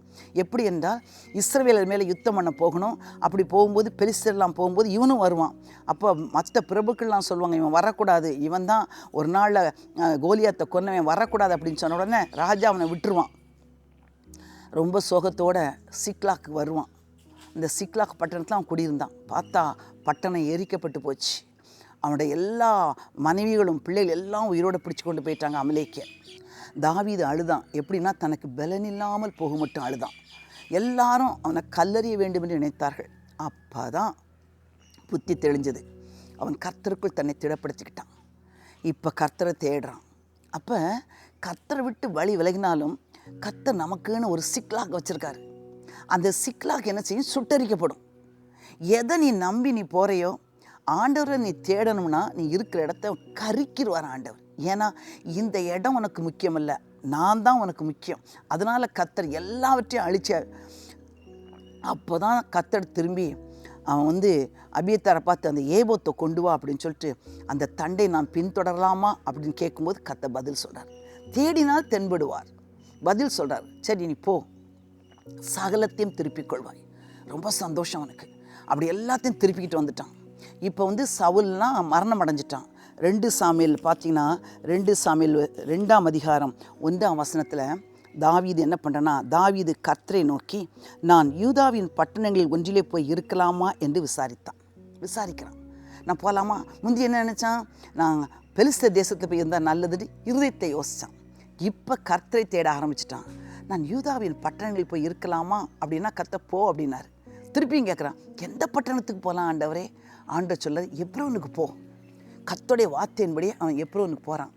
எப்படி என்றால், இஸ்ரவேலர் மேலே யுத்தம் பண்ண போகணும். அப்படி போகும்போது பெலிஸ்தர்லாம் போகும்போது இவனும் வருவான். அப்போ மற்ற பிரபுக்கள்லாம் சொல்லுவாங்க, இவன் வரக்கூடாது, இவன் தான் ஒரு நாளில் கோலியாத்தை கொன்னவன், வரக்கூடாது அப்படின்னு சொன்ன உடனே ராஜா அவனை விட்டுருவான். ரொம்ப சோகத்தோட சிக்லாக்கு வருவான். இந்த சிக்லாக் பட்டணத்தில் அவன் குடியிருந்தான். பார்த்தா பட்டணம் எரிக்கப்பட்டு போச்சு. அவனுடைய எல்லா மனைவிகளும் பிள்ளைகள் எல்லாம் உயிரோடு பிடிச்சி கொண்டு போயிட்டாங்க அமலேக்கிய. தாவீது அழுதான். எப்படின்னா, தனக்கு பலன் இல்லாமல் போக மட்டும் அழுதான். எல்லாரும் அவனை கல்லறிய வேண்டும் என்று நினைத்தார்கள். அப்போ தான் புத்தி தெளிஞ்சது. அவன் கர்த்தருக்குள் தன்னை திடப்படுத்திக்கிட்டான். இப்போ கர்த்தரை தேடுறான். அப்போ கர்த்தரை விட்டு வழி விலகினாலும் கர்த்தர் நமக்குன்னு ஒரு சிக்லாக் வச்சுருக்காரு. அந்த சிக்லாக் என்ன செய்யும், சுட்டரிக்கப்படும். எதை நீ நம்பி நீ போகிறையோ, ஆண்டவரை நீ தேடணும்னா நீ இருக்கிற இடத்த கரிக்கிடுவார் ஆண்டவர். ஏன்னா இந்த இடம் உனக்கு முக்கியம் இல்லை, நான் தான் உனக்கு முக்கியம். அதனால் கர்த்தர் எல்லாவற்றையும் அழிச்சார். அப்போ தான் கர்த்தர் திரும்பி அவன் அபியத்தாரை பார்த்து அந்த ஏபோத்தை கொண்டு வா அப்படின்னு சொல்லிட்டு, அந்த தண்டை நான் பின்தொடரலாமா அப்படின்னு கேட்கும்போது கர்த்தர் பதில் சொல்கிறார். தேடினால் தென்படுவார். பதில் சொல்கிறார், சரி நீ போ, சகலத்தையும் திருப்பிக் கொள்வாய். ரொம்ப சந்தோஷம் அவனுக்கு. அப்படி எல்லாத்தையும் திருப்பிக்கிட்டு வந்துட்டான். இப்போ சவுல்லாம் மரணம் அடைஞ்சிட்டான். 2 சாமுவேல் பார்த்தீங்கன்னா, 2 சாமுவேல் 2ஆம் அதிகாரம் 1ஆம் வசனத்தில் தாவீது என்ன பண்ணுறனா, தாவீது கர்த்தரை நோக்கி, நான் யூதாவின் பட்டணங்களில் ஒன்றிலே போய் இருக்கலாமா என்று விசாரிக்கிறான். நான் போகலாமா? முந்தி என்ன நினச்சான், நான் பெலிஸ்த தேசத்தில் போய் இருந்தால் நல்லதுன்னு இருதயத்தை யோசித்தான். இப்போ கர்த்தரை தேட ஆரம்பிச்சிட்டான். நான் யூதாவின் பட்டணங்களில் போய் இருக்கலாமா அப்படின்னா, கர்த்தர் போ அப்படின்னாரு. திருப்பியும் கேட்குறான், எந்த பட்டணத்துக்கு போகலாம் ஆண்டவரே? ஆண்டவர் சொல்ல, எப்ரோனுக்கு போ. கர்த்தருடைய வார்த்தையின்படி அவன் எப்ரோனுக்கு போகிறான்.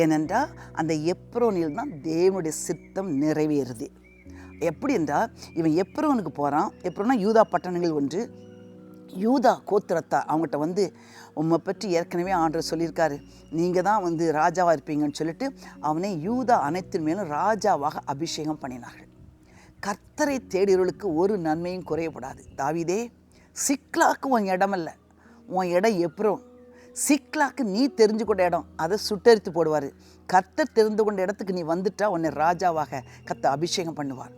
ஏனென்றால் அந்த எப்ரோனில் தான் தேவனுடைய சித்தம் நிறைவேறுது. எப்படி என்றால் இவன் எப்ரோனுக்கு போகிறான். எப்ரோனா யூதா பட்டணங்கள் ஒன்று. யூதா கோத்திரத்தார் அவங்ககிட்ட வந்து உம்மை பற்றி ஏற்கனவே ஆண்டவர் சொல்லியிருக்காரு, நீங்கள் தான் வந்து ராஜாவாக இருப்பீங்கன்னு சொல்லிட்டு அவனை யூதா அனைத்தின் மேலும் ராஜாவாக அபிஷேகம் பண்ணினார்கள். கர்த்தரை தேடியவர்களுக்கு ஒரு நன்மையும் குறையப்படாது. தாவீதே, சிக்லாக்கு உன் இடமல்ல, உன் இடம் எப்ரோன். சிக்லாக்கு நீ தெரிஞ்சு கொண்ட இடம், அதை சுட்டரித்து போடுவார். கர்த்தர் தெரிந்து கொண்ட இடத்துக்கு நீ வந்துட்டா உன்னை ராஜாவாக கர்த்தர் அபிஷேகம் பண்ணுவார்.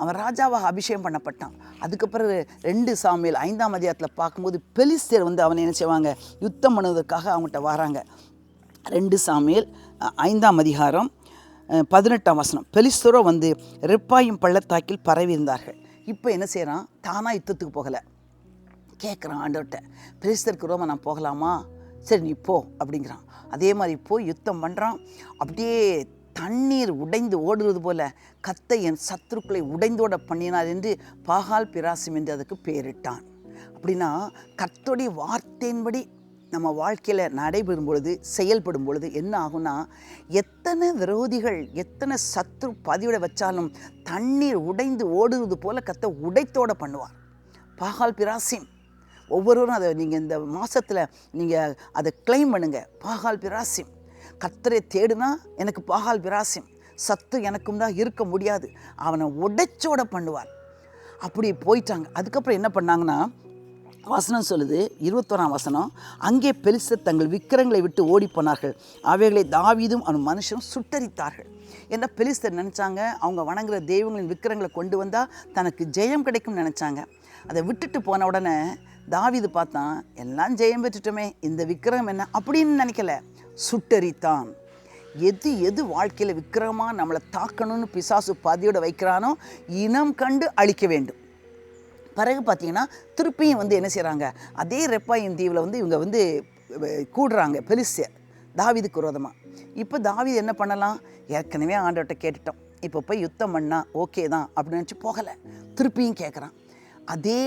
அவன் ராஜாவாக அபிஷேகம் பண்ணப்பட்டான். அதுக்கப்புறம் 2 சாமுவேல் 5ஆம் அதிகாரத்தில் பார்க்கும்போது பெலிஸ்தர் வந்து அவனை என்ன செய்வாங்க, யுத்தம் பண்ணுவதற்காக அவங்ககிட்ட வராங்க. 2 சாமுவேல் 5ஆம் அதிகாரம் 18ஆம் வசனம். பெலிஸ்தரோ வந்து ரெப்பாயும் பள்ளத்தாக்கில் பரவி இருந்தார்கள். இப்போ என்ன செய்கிறான், தானாக யுத்தத்துக்கு போகலை, கேட்குறான் ஆண்டவர்கிட்ட, பெலிஸ்தருக்கு ரோம நான் போகலாமா, சரி நீ போ அப்படிங்கிறான். அதே மாதிரி போய் யுத்தம் பண்ணுறான். அப்படியே தண்ணீர் உடைந்து ஓடுவது போல கர்த்தர் என் சத்துருக்களை உடைந்தோட பண்ணினார் என்று பாகால் பிராசிம் என்று அதுக்கு பெயரிட்டான். அப்படின்னா கர்த்தருடைய வார்த்தையின்படி நம்ம வாழ்க்கையில் நடைபெறும் பொழுது, செயல்படும் பொழுது என்ன ஆகும்னா, எத்தனை விரோதிகள் எத்தனை சத்துரு பதிவிட வச்சாலும் தண்ணீர் உடைந்து ஓடுவது போல கர்த்தர் உடைத்தோட பண்ணுவார். பாகால் பிராசிம் ஒவ்வொருவரும் அதை நீங்கள் இந்த மாதத்தில் நீங்கள் அதை கிளைம் பண்ணுங்கள். பாகால் பிராசிம், கர்த்தரை தேடுனா எனக்கு பாகால் பிராசிம், சத்து எனக்கும் தான் இருக்க முடியாது, அவனை உடைச்சோட பண்ணுவார். அப்படி போயிட்டாங்க. அதுக்கப்புறம் என்ன பண்ணாங்கன்னா, வசனம் சொல்லுது 21ஆம் வசனம், அங்கே பெலிஸ்தர் தங்கள் விக்கிரங்களை விட்டு ஓடி போனார்கள், அவைகளை தாவீதும் அவன் மனுஷனும் சுட்டரித்தார்கள். ஏன்னா பெலிஸ்தர் நினச்சாங்க அவங்க வணங்குற தெய்வங்களின் விக்கிரங்களை கொண்டு வந்தால் தனக்கு ஜெயம் கிடைக்கும்னு நினச்சாங்க. அதை விட்டுட்டு போன உடனே தாவீது பார்த்தான், எல்லாம் ஜெயம் பெற்றுட்டோமே, இந்த விக்கிரகம் என்ன அப்படின்னு நினைக்கல, சுட்டரித்தான். எது வாழ்க்கையில் விக்கிரகமாக நம்மளை தாக்கணும்னு பிசாசு பதியோட வைக்கிறானோ இனம் கண்டு அழிக்க வேண்டும். பிறகு பார்த்தீங்கன்னா திருப்பியும் வந்து என்ன செய்கிறாங்க, அதே ரெப்பாயின் தீவில் வந்து இவங்க வந்து கூடுறாங்க பெலிஸ்தர் தாவீதுக்கு விரோதமாக. இப்போ தாவீது என்ன பண்ணலாம், ஏற்கனவே ஆண்டவர்கிட்ட கேட்டுட்டோம், இப்போ போய் யுத்தம் பண்ணால் ஓகே தான் அப்படின்னு நினச்சி போகலை. திருப்பியும் கேட்குறான். அதே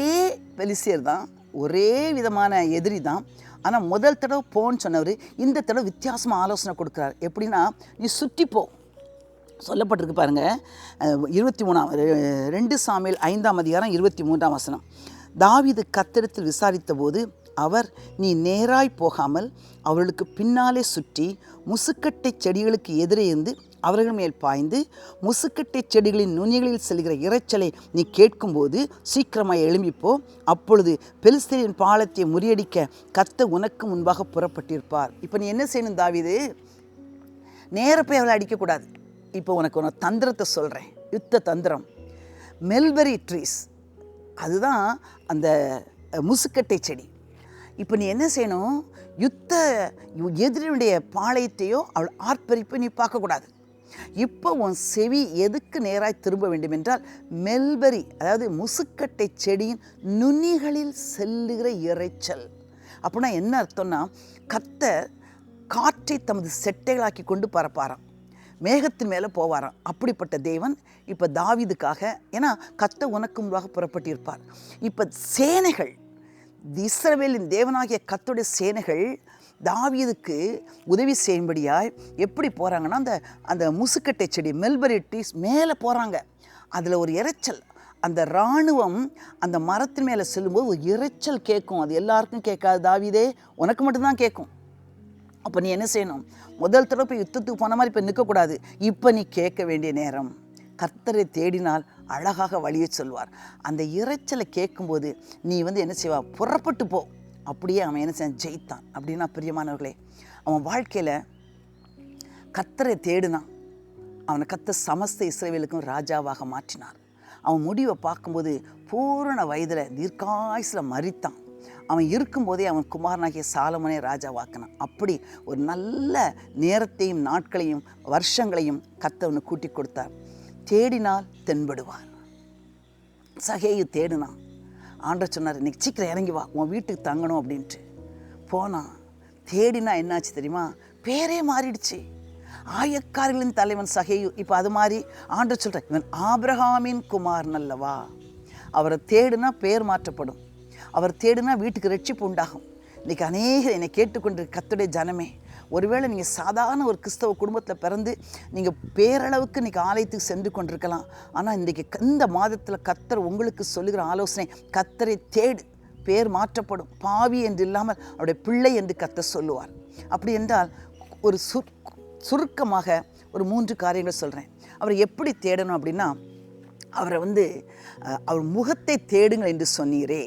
பெலிஸ்தர் தான், ஒரே விதமான எதிரி தான். ஆனால் முதல் தடவை போன்னு சொன்னவர் இந்த தடவை வித்தியாசமாக ஆலோசனை கொடுக்குறாரு. எப்படின்னா, நீ சுற்றிப்போ சொல்லப்பட்டிருக்கு பாருங்கள். 2 சாமுவேல் 5ஆம் அதிகாரம் 23ஆம் வசனம். தாவீது கர்த்தரிடத்தில் விசாரித்த போது அவர், நீ நேராய் போகாமல் அவர்களுக்கு பின்னாலே சுற்றி முசுக்கட்டை செடிகளுக்கு எதிரே இருந்து அவர்கள் மேல் பாய்ந்து முசுக்கட்டை செடிகளின் நுனிகளில் செல்கிற இரைச்சலை நீ கேட்கும்போது சீக்கிரமாக எழும்பிப்போ, அப்பொழுது பெலிஸ்தரின் பாலத்தை முறியடிக்க கர்த்தர் உனக்கு முன்பாக புறப்பட்டிருப்பார். இப்போ நீ என்ன செய்யணும் தாவீது, நேர போய் அவளை அடிக்கக்கூடாது. இப்போ உனக்கு ஒரு தந்திரத்தை சொல்கிறேன், யுத்த தந்திரம். மெல்பெரி ட்ரீஸ், அதுதான் அந்த முசுக்கட்டை செடி. இப்போ நீ என்ன செய்யணும், எதிரியுடைய பாளையத்தையோ அவள் ஆர்ப்பரிப்பை நீ பார்க்கக்கூடாது. இப்போ உன் செவி எதுக்கு நேராய் திரும்ப வேண்டும் என்றால், மெல்பெரி அதாவது முசுக்கட்டை செடியின் நுனிகளில் செல்லுகிற இரைச்சல். அப்படின்னா என்ன அர்த்தம்னா, கர்த்தர் காற்றை தமது செட்டைகளாக்கி கொண்டு பரப்பாராம், மேகத்தின் மேலே போவாராம். அப்படிப்பட்ட தேவன் இப்போ தாவீதுக்காக, ஏன்னா கர்த்தர் உனக்கு முன்பாக புறப்பட்டிருப்பார். இப்போ சேனைகள், இஸ்ரவேலின் தேவனாகிய கர்த்தருடைய சேனைகள் தாவீதுக்கு உதவி செய்யும்படியாய் எப்படி போகிறாங்கன்னா, அந்த முசுக்கட்டை செடி மெல்பெரி ட்ரீஸ் மேலே போகிறாங்க. அதில் ஒரு இரைச்சல், அந்த இராணுவம் அந்த மரத்தின் மேலே செல்லும்போது ஒரு இரைச்சல் கேட்கும். அது எல்லாருக்கும் கேட்காது தாவீதே, உனக்கு மட்டும்தான் கேட்கும். அப்போ நீ என்ன செய்யணும், முதல் தடவை போய் யுத்தத்துக்கு போன மாதிரி இப்போ நிற்கக்கூடாது. இப்போ நீ கேட்க வேண்டிய நேரம். கர்த்தரை தேடினால் அழகாக வழியை சொல்வார். அந்த இரைச்சலை கேட்கும்போது நீ வந்து என்ன செய்வா, புறப்பட்டு போ. அப்படியே அவன் என்ன செய்ய ஜெயித்தான். அப்படின்னா பிரியமானவர்களே, அவன் வாழ்க்கையில் கர்த்தரை தேடினான். அவனை கர்த்தர் சமஸ்த இஸ்ரவேலுக்கும் ராஜாவாக மாற்றினார். அவன் முடிவை பார்க்கும்போது பூரண வயதில் தீர்க்காயுசில் மரித்தான். அவன் இருக்கும்போதே அவன் குமாரனாகிய சாலமோனை ராஜாவாக்கினான். அப்படி ஒரு நல்ல நேரத்தையும் நாட்களையும் வருஷங்களையும் கர்த்தர் கூட்டி கொடுத்தார். தேடினால் தென்படுவார். சகேயு தேடினான். ஆண்டவர் சொன்னார், இன்னைக்கு சீக்கிரம் இறங்கி வா, உன் வீட்டுக்கு தங்கணும் அப்படின்ட்டு போனான். தேடினா என்னாச்சு தெரியுமா, பேரே மாறிடுச்சு. ஆயக்காரர்களின் தலைவன் சகேயு. இப்போ அது மாதிரி ஆண்டவர் சொல்கிறார், இவன் ஆபிரகாமின் குமாரன் அல்லவா. அவரை தேடினா பேர் மாற்றப்படும். அவர் தேடினா வீட்டுக்கு ரட்சிப்பு உண்டாகும். இன்றைக்கி அநேக என்னை கேட்டுக்கொண்டிருக்க கர்த்தருடைய ஜனமே, ஒருவேளை நீங்கள் சாதாரண ஒரு கிறிஸ்தவ குடும்பத்தில் பிறந்து நீங்கள் பேரளவுக்கு இன்றைக்கி ஆலயத்துக்கு சென்று கொண்டிருக்கலாம். ஆனால் இன்றைக்கி இந்த மாதத்தில் கர்த்தர் உங்களுக்கு சொல்லுகிற ஆலோசனை, கர்த்தரை தேடு, பேர் மாற்றப்படும், பாவி என்று இல்லாமல் அவருடைய பிள்ளை என்று கர்த்தர் சொல்லுவார். அப்படி என்றால் ஒரு சுருக்கமாக ஒரு 3 காரியங்கள் சொல்கிறேன். அவரை எப்படி தேடணும் அப்படின்னா, அவரை அவர் முகத்தை தேடுங்கள் என்று சொன்னீரே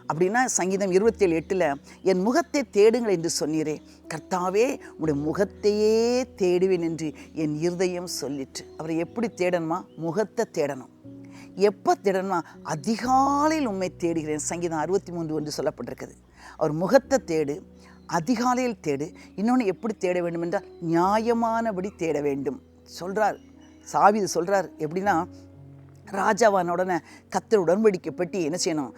அப்படின்னா, சங்கீதம் 27:8 என் முகத்தை தேடுங்கள் என்று சொன்னீரே, கர்த்தாவே உடைய முகத்தையே தேடுவேன் என்று என் இருதயம் சொல்லிற்று. அவரை எப்படி தேடணுமா? முகத்தை தேடணும். எப்போ தேடணுமா? அதிகாலையில் உண்மை தேடுகிறேன். சங்கீதம் 63:1 சொல்லப்பட்டிருக்குது. அவர் முகத்தை தேடு, அதிகாலையில் தேடு. இன்னொன்று எப்படி தேட வேண்டும் என்றால் நியாயமானபடி தேட வேண்டும் சொல்கிறார். தாவீது சொல்கிறார். எப்படின்னா, ராஜாவான உடனே கர்த்தர் உடன்படிக்கை பெட்டி என்ன செய்யணும்,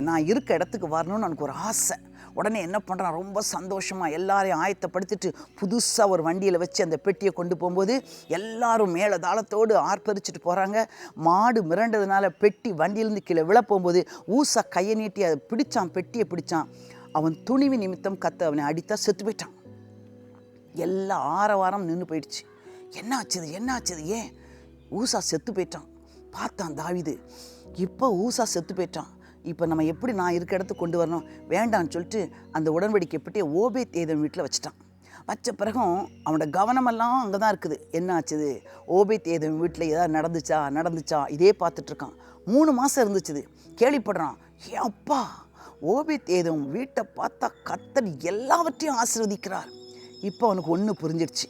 நான் இருக்க இடத்துக்கு வரணும்னு எனக்கு ஒரு ஆசை. உடனே என்ன பண்ணுறான், ரொம்ப சந்தோஷமாக எல்லாரையும் ஆயத்தப்படுத்திட்டு புதுசாக ஒரு வண்டியில் வச்சு அந்த பெட்டியை கொண்டு போகும்போது எல்லாரும் மேலே தாளத்தோடு ஆர்ப்பரிச்சுட்டு போகிறாங்க. மாடு மிரண்டதுனால பெட்டி வண்டியிலேருந்து கீழே விழ போகும்போது ஊசா கையை நீட்டி அதை பிடிச்சான், பெட்டியை பிடிச்சான். அவன் துணிவு நிமித்தம் கத்த அவனை அடித்தா செத்து போயிட்டான். எல்லா ஆரவாரம் நின்று போயிடுச்சு. என்னாச்சுது ஏன் ஊசா செத்து போயிட்டான். பார்த்தான் தாவீது, இப்போ ஊசா செத்து போயிட்டான், இப்போ நம்ம எப்படி நான் இருக்க இடத்துக்கு கொண்டு வரணும், வேண்டான்னு சொல்லிட்டு அந்த உடன்படிக்கை பெட்டியை ஓபேத் ஏதோம் வீட்டில் வச்சுட்டான். வச்ச பிறகும் அவனோட கவனமெல்லாம் அங்கே தான் இருக்குது. என்ன ஆச்சுது, ஓபேத் ஏதோம் வீட்டில் ஏதாவது நடந்துச்சா இதே பார்த்துட்ருக்கான். 3 மாதம் இருந்துச்சுது. கேள்விப்படுறான், ஏன் அப்பா ஓபேத் ஏதோம் வீட்டை பார்த்தா கர்த்தர் எல்லாவற்றையும் ஆசீர்வதிக்கிறார். இப்போ அவனுக்கு ஒன்று புரிஞ்சிடுச்சு.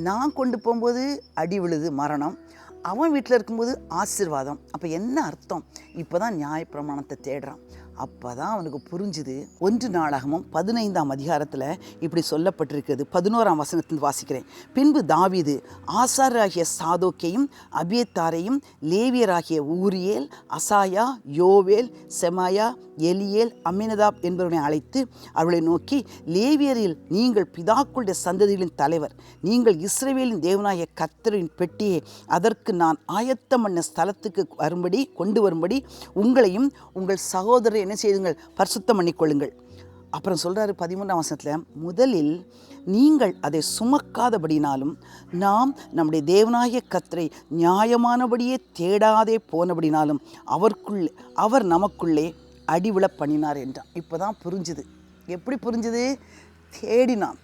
நான் கொண்டு போகும்போது அடி விழுது மரணம், அவன் வீட்டில் இருக்கும்போது ஆசீர்வாதம். அப்போ என்ன அர்த்தம்? இப்போ தான் நியாயப்பிரமாணத்தை தேடுறான். அப்போ தான் அவனுக்கு புரிஞ்சுது. 1 நாளாகமம் 15ஆம் அதிகாரத்தில் இப்படி சொல்லப்பட்டிருக்கிறது. 11ஆம் வசனத்தில் வாசிக்கிறேன். பின்பு தாவீது ஆசாரியராகிய சாதோக்கையும் அபியத்தாரையும் லேவியராகிய ஊரியேல், அசாயா, யோவேல், செமாயா, எலியேல், அம்மினதாப் என்பவர்களை அழைத்து அவர்களை நோக்கி, லேவியரில் நீங்கள் பிதாக்களுடைய சந்ததிகளின் தலைவர், நீங்கள் இஸ்ரவேலின் தேவனாகிய கர்த்தரின் பெட்டியை அதற்கு நான் ஆயத்தம் பண்ண ஸ்தலத்துக்கு கொண்டு வரும்படி உங்களையும் உங்கள் சகோதரரை என்ன செய்யுங்கள், பரிசுத்தம் பண்ணிக்கொள்ளுங்கள். அப்புறம் சொல்கிறாரு 13ஆம் வசனத்தில், முதலில் நீங்கள் அதை சுமக்காதபடினாலும் நாம் நம்முடைய தேவனாகிய கர்த்தரை நியாயமானபடியே தேடாதே போனபடினாலும் அவர் நமக்குள்ளே அடிவிழ பண்ணினார் என்றான். இப்போ தான் புரிஞ்சுது. எப்படி புரிஞ்சுது? தேடினான்,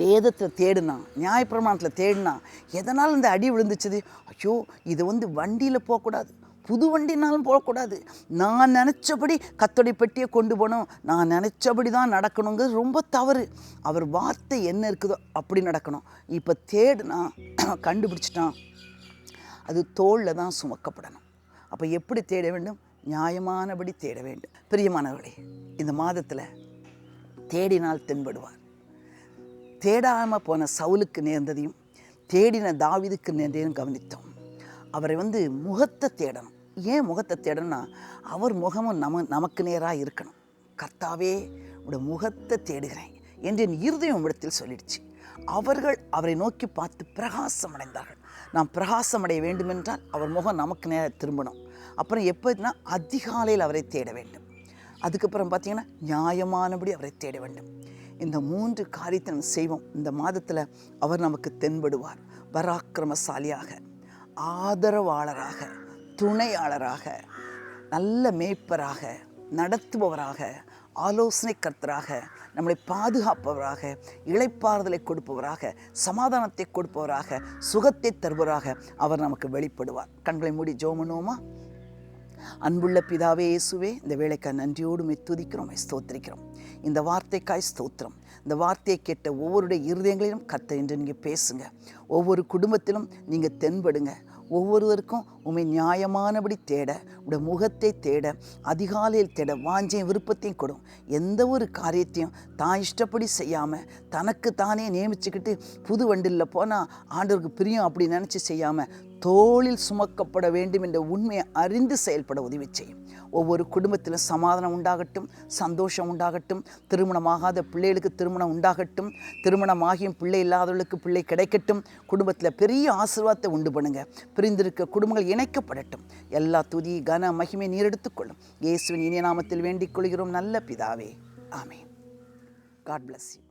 வேதத்தில் தேடினான், நியாயப்பிரமாணத்தில் தேடினான். எதனால் இந்த அடி விழுந்துச்சுது? ஐயோ, இது வண்டியில் போகக்கூடாது, புது வண்டினாலும் போகக்கூடாது, நான் நினச்சபடி கர்த்தருடைய பெட்டியை கொண்டு போனோம், நான் நினச்சபடி தான் நடக்கணுங்கிறது ரொம்ப தவறு. அவர் வார்த்தை என்ன இருக்குதோ அப்படி நடக்கணும். இப்போ தேடினா கண்டுபிடிச்சிட்டான், அது தோளில் தான் சுமக்கப்படணும். அப்போ எப்படி தேட வேண்டும்? நியாயமானபடி தேட வேண்டும். பிரியமானவர்களே, இந்த மாதத்தில் தேடினால் தென்படுவார். தேடாமல் போன சவுலுக்கு நேர்ந்ததையும் தேடின தாவீதுக்கு நேர்ந்ததையும் கவனித்தோம். அவரை முகத்தை தேடணும். ஏன் முகத்தை தேடணும்னா, அவர் முகமும் நமக்கு நேராக இருக்கணும். கர்த்தாவே உடைய முகத்தை தேடுகிறேன் என்று என் இருதயம் உம்மிடத்தில் சொல்லிடுச்சு. அவர்கள் அவரை நோக்கி பார்த்து பிரகாசம் அடைந்தார்கள். நாம் பிரகாசம் அடைய வேண்டுமென்றால் அவர் முகம் நமக்கு நேராக திரும்பணும். அப்புறம் எப்போனா அதிகாலையில் அவரை தேட வேண்டும். அதுக்கப்புறம் பார்த்திங்கன்னா நியாயமானபடி அவரை தேட வேண்டும். இந்த 3 காரியத்தை நம்ம செய்வோம். இந்த மாதத்தில் அவர் நமக்கு தென்படுவார். பராக்கிரமசாலியாக, ஆதரவாளராக, துணையாளராக, நல்ல மேய்ப்பராக, நடத்துபவராக, ஆலோசனை கர்த்தராக, நம்மளை பாதுகாப்பவராக, இளைப்பாறுதலை கொடுப்பவராக, சமாதானத்தை கொடுப்பவராக, சுகத்தை தருபவராக அவர் நமக்கு வெளிப்படுவார். கண்களை மூடி ஜெபம் பண்ணுவோமா? அன்புள்ள பிதாவே இயேசுவே, இந்த வேளைக்காய் நன்றியோடு துதிக்கிறோம், ஸ்தோத்திரிக்கிறோம். இந்த வார்த்தைக்காய் ஸ்தோத்திரம். இந்த வார்த்தையை கேட்ட ஒவ்வொருடைய இருதயங்களிலும் கர்த்தர் என்று நீங்கள் பேசுங்க. ஒவ்வொரு குடும்பத்திலும் நீங்கள் தென்படுங்க. ஒவ்வொருவருக்கும் உண்மை நியாயமானபடி தேட, உடைய முகத்தை தேட, அதிகாலையில் தேட வாஞ்சையும் விருப்பத்தையும் கொடும். எந்த ஒரு காரியத்தையும் தான் இஷ்டப்படி செய்யாமல், தனக்கு தானே நியமிச்சுக்கிட்டு புது வண்டியில் போனால் ஆண்டவருக்கு பிரியம் அப்படி நினச்சி செய்யாமல், தோளில் சுமக்கப்பட வேண்டும் என்ற உண்மையை அறிந்து செயல்பட உதவி செய்யும். ஒவ்வொரு குடும்பத்திலும் சமாதானம் உண்டாகட்டும், சந்தோஷம் உண்டாகட்டும். திருமணமாகாத பிள்ளைகளுக்கு திருமணம் உண்டாகட்டும், திருமணமாகியும் பிள்ளை இல்லாதவர்களுக்கு பிள்ளை கிடைக்கட்டும். குடும்பத்தில் பெரிய ஆசீர்வாதத்தை உண்டு பண்ணுங்க. பிரிந்திருக்க குடும்பங்கள் இணைக்கப்படட்டும். எல்லா துதி கன மகிமை நீர் எடுத்துக்கொள்ளும். இயேசுவின் இனிய நாமத்தில் வேண்டிக் கொள்கிறோம் நல்ல பிதாவே, ஆமென். God bless you.